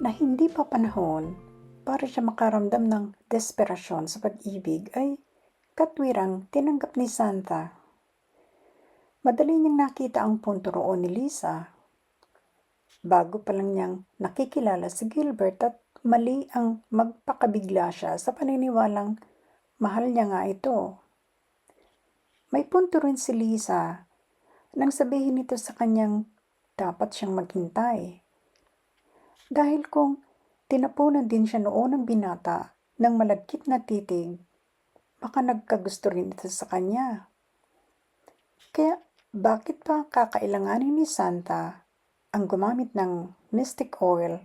na hindi pa panahon para siya makaramdam ng desperasyon sa pag-ibig ay katwirang tinanggap ni Santa. Madali niyang nakita ang punto roon ni Lisa. Bago pa lang niyang nakikilala si Gilbert at mali ang magpakabigla siya sa paniniwalang mahal niya nga ito. May punto rin si Lisa nang sabihin nito sa kanyang dapat siyang maghintay. Dahil kung tinapunan din siya noon ng binata ng malagkit na titig, baka nagkagusto rin ito sa kanya. Kaya bakit pa kakailanganin ni Santa ang gumamit ng mystic oil,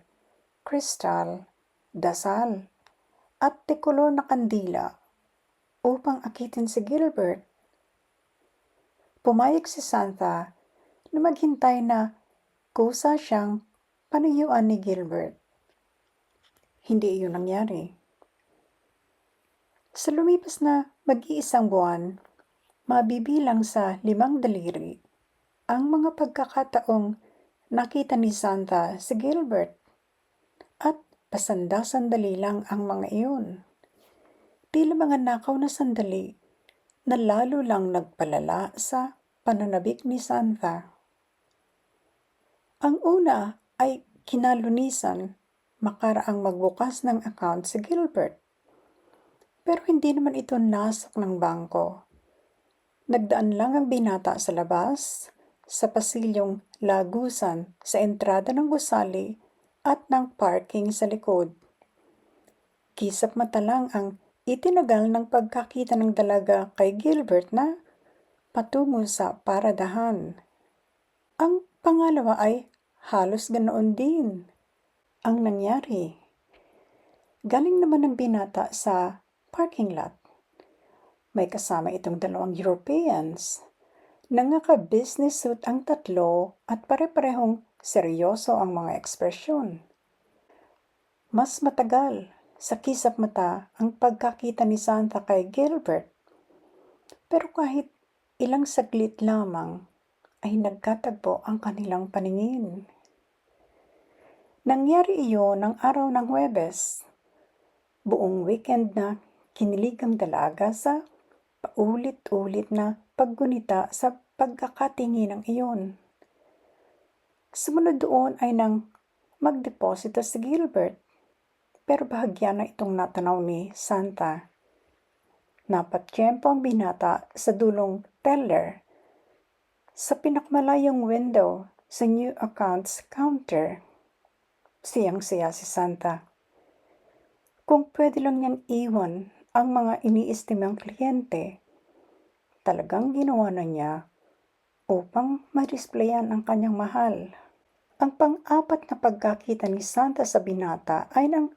kristal, dasal, at dekolor na kandila upang akitin si Gilbert? Pumayag si Santa na maghintay na kusa siyang panayuan ni Gilbert. Hindi iyon nangyari. Sa lumipas na mag-iisang buwan, mabibilang sa 5 daliri ang mga pagkakataong nakita ni Santa si Gilbert at pasanda-sandali lang ang mga iyon. Tila mga nakaw na sandali na lalo lang nagpalala sa pananabik ni Santa. Ang una ay kinalunisan makaraang magbukas ng account si Gilbert. Pero hindi naman ito nasok ng bangko. Nagdaan lang ang binata sa labas, sa pasilyong lagusan sa entrada ng gusali at ng parking sa likod. Kisap mata lang ang itinagal ng pagkakita ng dalaga kay Gilbert na patungo sa paradahan. Ang pangalawa ay halos ganoon din ang nangyari. Galing naman ng binata sa parking lot. May kasama itong 2 Europeans na naka-business suit ang tatlo at pare-parehong seryoso ang mga ekspresyon. Mas matagal sa kisap mata ang pagkakita ni Santa kay Gilbert. Pero kahit ilang saglit lamang ay nagkatagpo ang kanilang paningin. Nangyari iyon ng araw ng Huwebes. Buong weekend na kinilig ang dalaga sa paulit-ulit na paggunita sa pagkakatinginang iyon. Sumunod doon ay nang magdeposito si Gilbert, pero bahagya na itong natanaw ni Santa. Napatsyempo ang binata sa dulong teller sa pinakmalayong window sa new accounts counter. Siyang-siya si Santa. Kung pwede lang niyang iwan ang mga iniistimang kliyente, talagang ginawa na niya upang ma-displayan ang kanyang mahal. Ang pang-apat na pagkakita ni Santa sa binata ay nang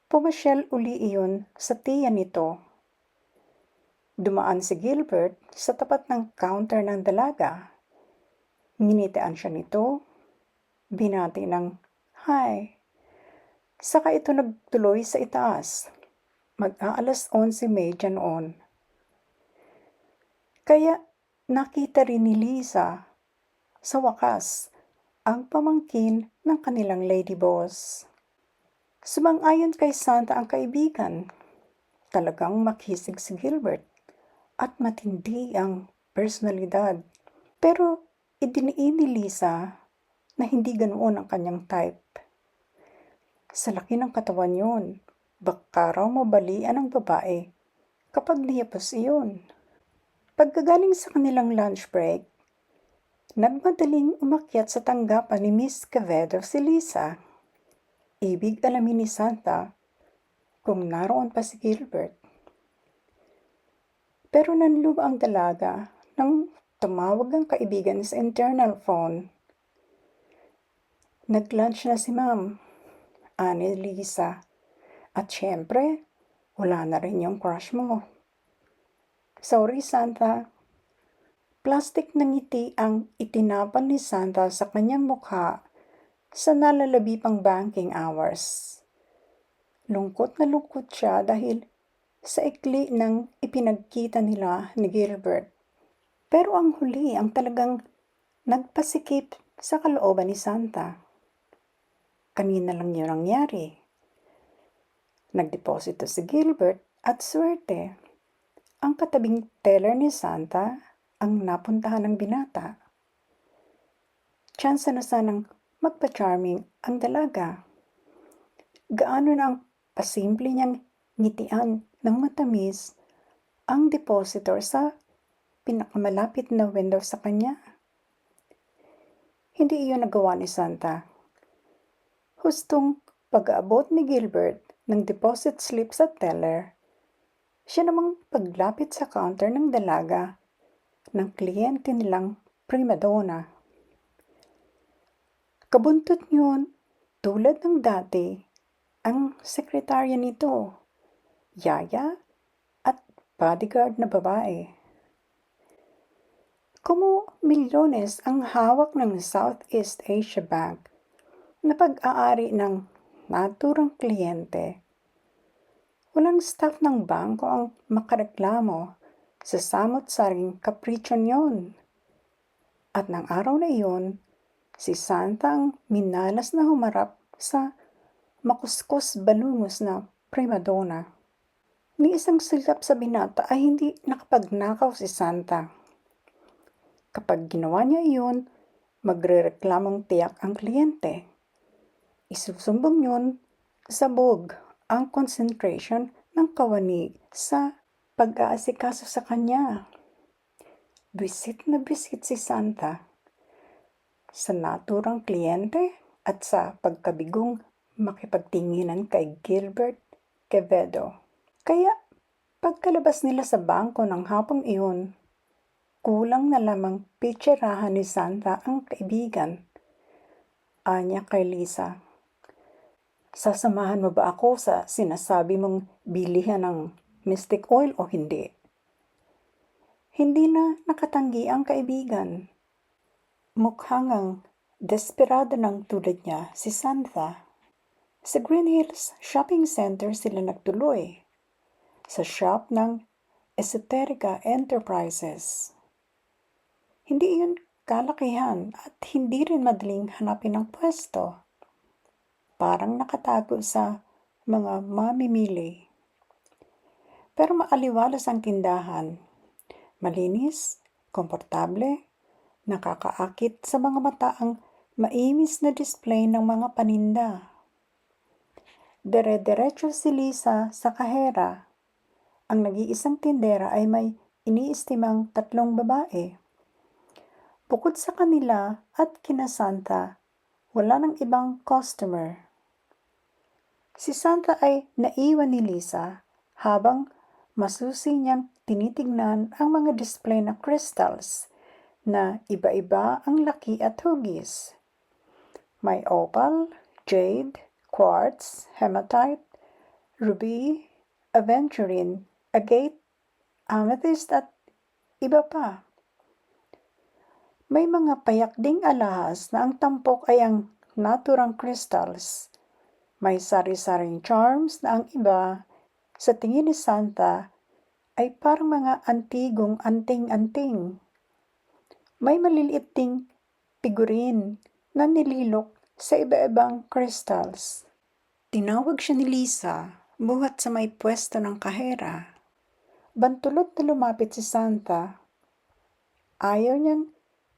pumasyal uli iyon sa tiya nito. Dumaan si Gilbert sa tapat ng counter ng dalaga. Nginitian siya nito, binati ng hi. Saka ito nagtuloy sa itaas. Mag-aalas 11:30 noon. Kaya nakita rin ni Lisa sa wakas ang pamangkin ng kanilang lady boss. Sumang-ayon kay Santa ang kaibigan. Talagang makisig si Gilbert at matindi ang personalidad. Pero idiniin ni Lisa na hindi ganoon ang kanyang type. Sa laki ng katawan yun, baka raw mabalian ang babae kapag niyapos iyon. Pagkagaling sa kanilang lunch break, nagmadaling umakyat sa tanggapan ni Miss Quevedo si Lisa. Ibig alamin ni Santa kung naroon pa si Gilbert. Pero nanlub ang dalaga nang tumawag ang kaibigan sa internal phone. Nag-lunch na si Ma'am, ani Lisa. At syempre, wala na rin yung crush mo. Sorry, Santa. Plastic na ngiti ang itinapan ni Santa sa kanyang mukha sa nalalabi pang banking hours. Lungkot na lungkot siya dahil sa ikli ng ipinagkita nila ni Gilbert. Pero ang huli ang talagang nagpasikip sa kalooban ni Santa. Kanina lang yun nangyari. Nagdeposito si Gilbert at swerte, ang katabing teller ni Santa ang napuntahan ng binata. Tsansa na sanang magpa-charming ang dalaga. Gaano na ang pasimple niyang ngitian ng matamis ang depositor sa pinakamalapit na window sa kanya. Hindi iyon nagawa ni Santa. Hustong pag-aabot ni Gilbert ng deposit slip sa teller, siya namang paglapit sa counter ng dalaga ng kliyente nilang prima donna. Kabuntot yun, tulad ng dati, ang sekretarya nito, yaya at bodyguard na babae. Kumo milyones ang hawak ng Southeast Asia Bank na pag-aari ng naturang kliyente. Walang staff ng bangko ang makareklamo sa samot-saring kapritsyo niyon. At ng araw na iyon, si Santa ang minalas na humarap sa makuskus balungos na prima donna. Ni isang silap sa binata ay hindi nakapagnakaw si Santa. Kapag ginawa niya iyon, magrereklamong tiyak ang kliyente. Isusumbong yun sa BOG ang concentration ng kawani sa pag-aasikaso sa kanya. Bisit na bisit si Santa sa naturang kliyente at sa pagkabigong makipagtinginan kay Gilbert Quevedo. Kaya pagkalabas nila sa bangko ng hapong iyon, kulang na lamang pitserahan ni Santa ang kaibigan. Anya kay Lisa, sasamahan mo ba ako sa sinasabi mong bilihan ng Mystic Oil o hindi? Hindi na nakatanggi ang kaibigan. Mukhang desperado ng tulad niya si Santa. Sa Green Hills Shopping Center sila nagtuloy, sa shop ng Esoterica Enterprises. Hindi iyon kalakihan at hindi rin madaling hanapin ang pwesto. Parang nakatago sa mga mamimili. Pero maaliwalas ang tindahan. Malinis, komportable, nakakaakit sa mga mata ang maimis na display ng mga paninda. Dire-diretso si Lisa sa kahera. Ang nag-iisang tindera ay may iniistimang 3 babae. Bukod sa kanila at kina Santa, wala nang ibang customer. Si Santa ay naiwan ni Lisa habang masusi niyang tinitignan ang mga display na crystals na iba-iba ang laki at hugis. May opal, jade, quartz, hematite, ruby, aventurine, agate, amethyst at iba pa. May mga payak ding alahas na ang tampok ay ang naturang crystals. May sari-saring charms na ang iba, sa tingin ni Santa, ay parang mga antigong anting-anting. May maliliit ding figurine na nililok sa iba-ibang crystals. Tinawag siya ni Lisa buhat sa may pwesto ng kahera. Bantulot na lumapit si Santa. Ayaw niyang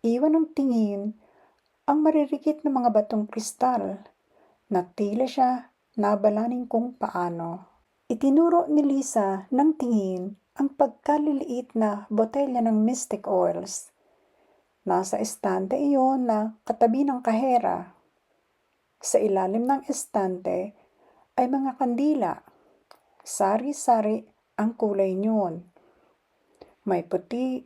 iwan ng tingin ang maririkit na mga batong kristal na tila siya nabalaning kung paano. Itinuro ni Lisa ng tingin ang pagkaliliit na botelya ng Mystic Oils. Nasa estante iyon na katabi ng kahera. Sa ilalim ng estante ay mga kandila. Sari-sari ang kulay niyon. May puti,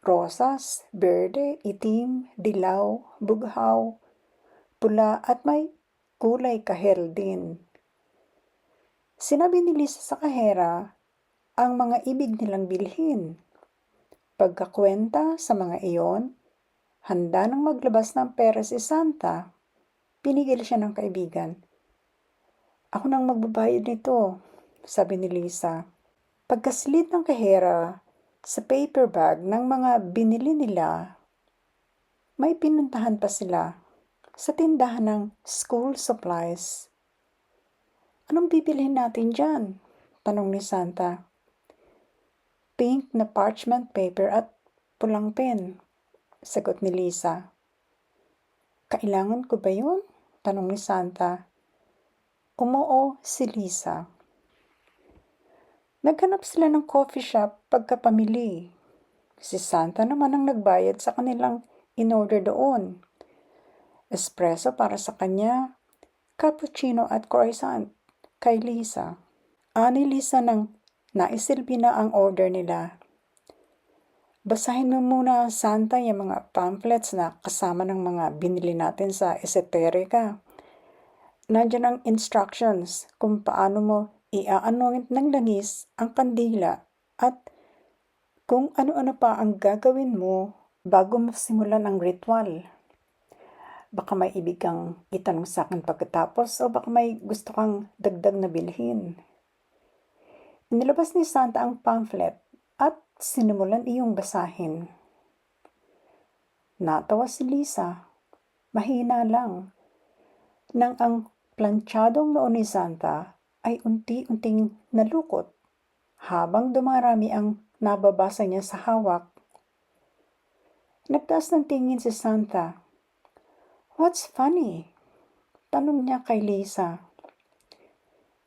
rosas, berde, itim, dilaw, bughaw, pula at may kulay kahel din. Sinabi ni Lisa sa kahera ang mga ibig nilang bilhin. Pagkakwenta sa mga iyon, handa nang maglabas ng pera si Santa. Pinigil siya ng kaibigan. Ako nang magbabayad nito, sabi ni Lisa. Pagkasilid ng kahera sa paper bag ng mga binili nila, may pinuntahan pa sila. sa tindahan ng school supplies. Anong bibilhin natin dyan? Tanong ni Santa. Pink na parchment paper at pulang pen, sagot ni Lisa. Kailangan ko ba yun? Tanong ni Santa. Umoo si Lisa. Naghanap sila ng coffee shop pagkapamili. Si Santa naman ang nagbayad sa kanilang in-order doon. Espresso para sa kanya, cappuccino at croissant kay Lisa. Ani Lisa nang naisilbi na ang order nila. Basahin mo muna, Santa, yung mga pamphlets na kasama ng mga binili natin sa esoterica. Nandiyan ang instructions kung paano mo i-anoint ng langis ang kandila at kung ano-ano pa ang gagawin mo bago mo simulan ang ritual. Baka may ibig kang itanong sa akin pagkatapos o baka may gusto kang dagdag na bilhin. Inilabas ni Santa ang pamphlet at sinimulan iyong basahin. Natawa si Lisa. Mahina lang. Nang ang planchadong noo ni Santa ay unti-unting nalukot habang dumarami ang nababasa niya sa hawak. Nagtaas ng tingin si Santa. What's funny? Tanong niya kay Lisa.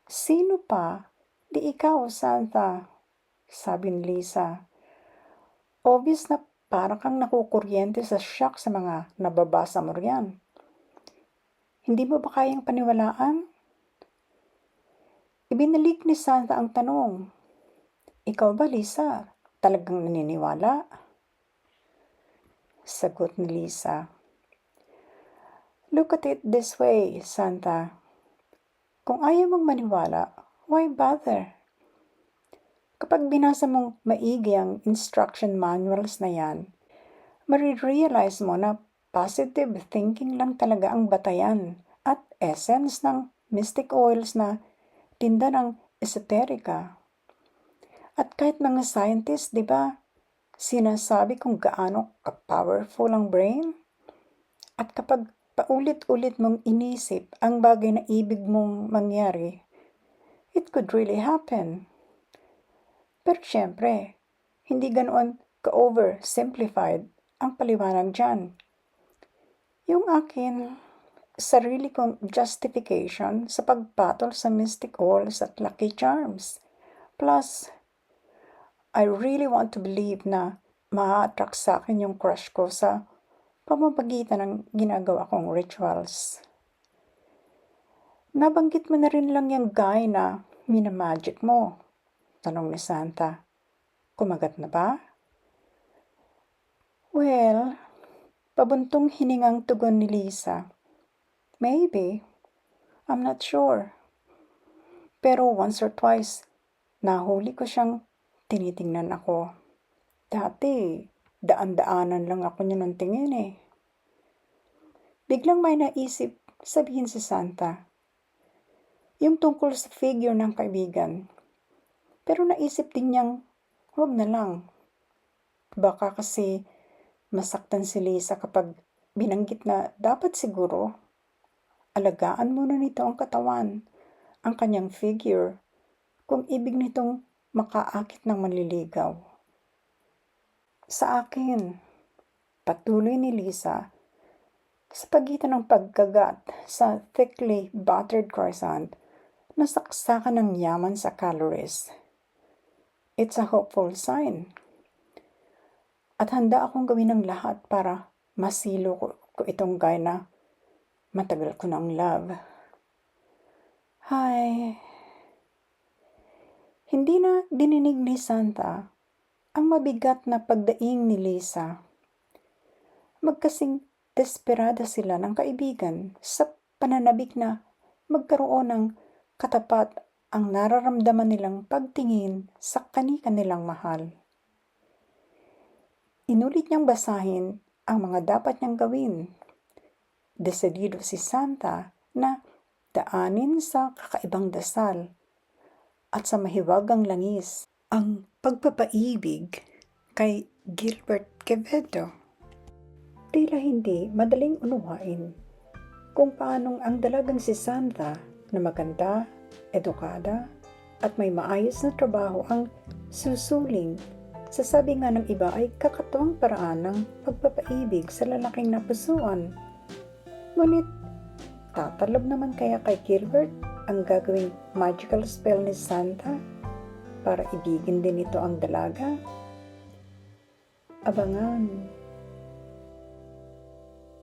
Sino pa? Di ikaw, Santa, sabi ni Lisa. Obvious na para kang nakukuryente sa shock sa mga nababasa mo riyan. Hindi mo ba kayang paniwalaan? Ibinalik ni Santa ang tanong. Ikaw ba, Lisa? Talagang naniniwala? Sagot ni Lisa. Look at it this way, Santa. Kung ayaw mong maniwala, why bother? Kapag binasa mong maigi ang instruction manuals na yan, marirealize mo na positive thinking lang talaga ang batayan at essence ng mystic oils na tinda ng esoterica. At kahit mga scientists, di ba, sinasabi kung gaano ka-powerful ang brain? At kapag paulit-ulit mong inisip ang bagay na ibig mong mangyari, it could really happen. Pero syempre, hindi ganoon ka-oversimplified ang paliwanag dyan. Yung akin, sarili kong justification sa pagpatol sa mystic oils at lucky charms. Plus, I really want to believe na ma-attract sa akin yung crush ko sa pamamagitan ng ginagawa kong rituals. Nabanggit mo na rin lang yung guy na minamagic mo, tanong ni Santa. Kumagat na ba? Well, pabuntong hiningang tugon ni Lisa. Maybe. I'm not sure. Pero once or twice, nahuli ko siyang tinitingnan ako. Dati, daan-daanan lang ako niya ng tingin eh. Biglang may naisip sabihin si Santa. Yung tungkol sa figure ng kaibigan. Pero naisip din niyang, huwag na lang. Baka kasi masaktan si Lisa kapag binanggit na dapat siguro alagaan muna nito ang katawan, ang kanyang figure, kung ibig nitong makaakit ng manliligaw. Sa akin, patuloy ni Lisa, sa pagitan ng pagkagat sa thickly buttered croissant na saksakan ng yaman sa calories. It's a hopeful sign. At handa akong gawin ng lahat para masilo ko itong guy na matagal ko ng love. Hi. Hindi na dininig ni Santa ang mabigat na pagdaing ni Lisa. Magkasing desperada sila ng kaibigan sa pananabik na magkaroon ng katapat ang nararamdaman nilang pagtingin sa kani-kanilang mahal. Inulit niyang basahin ang mga dapat niyang gawin. Desidido si Santa na daanin sa kakaibang dasal at sa mahiwagang langis ang pagpapaibig kay Gilbert Quevedo. Tila hindi madaling unuwain kung paanong ang dalagang si Santa na maganda, edukada, at may maayos na trabaho ang susuling sa sabi nga ng iba ay kakatuwang paraan ng pagpapaibig sa lalaking napusuan. Ngunit, tatalab naman kaya kay Gilbert ang gagawing magical spell ni Santa para ibigin din ito ang dalaga? Abangan.